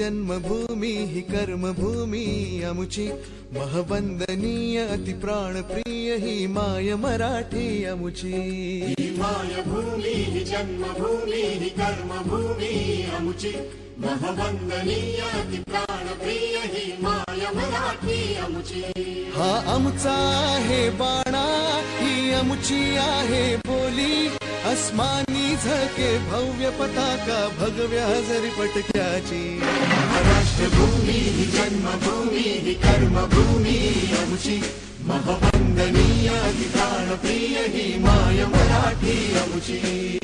जन्मभूमी ही कर्मभूमी अमुची, महवंदनीय अति प्राणप्रिय ही माय मराठी अमुची। ही मायभूमी ही जन्मभूमी ही कर्मभूमी अमुची, महवंदनीय अति प्राणप्रिय ही माय मराठी अमुची। हा आमचा आहे बाणा, ही अमुची आहे बोली, अस्मानी झळके भव्य पताका भगव्या हजरी पटक्याची। राष्ट्रभूमी ही जन्मभूमी ही कर्मभूमी अमुची, महवंदनीय अति प्राणप्रिय ही माय मराठी अमुची।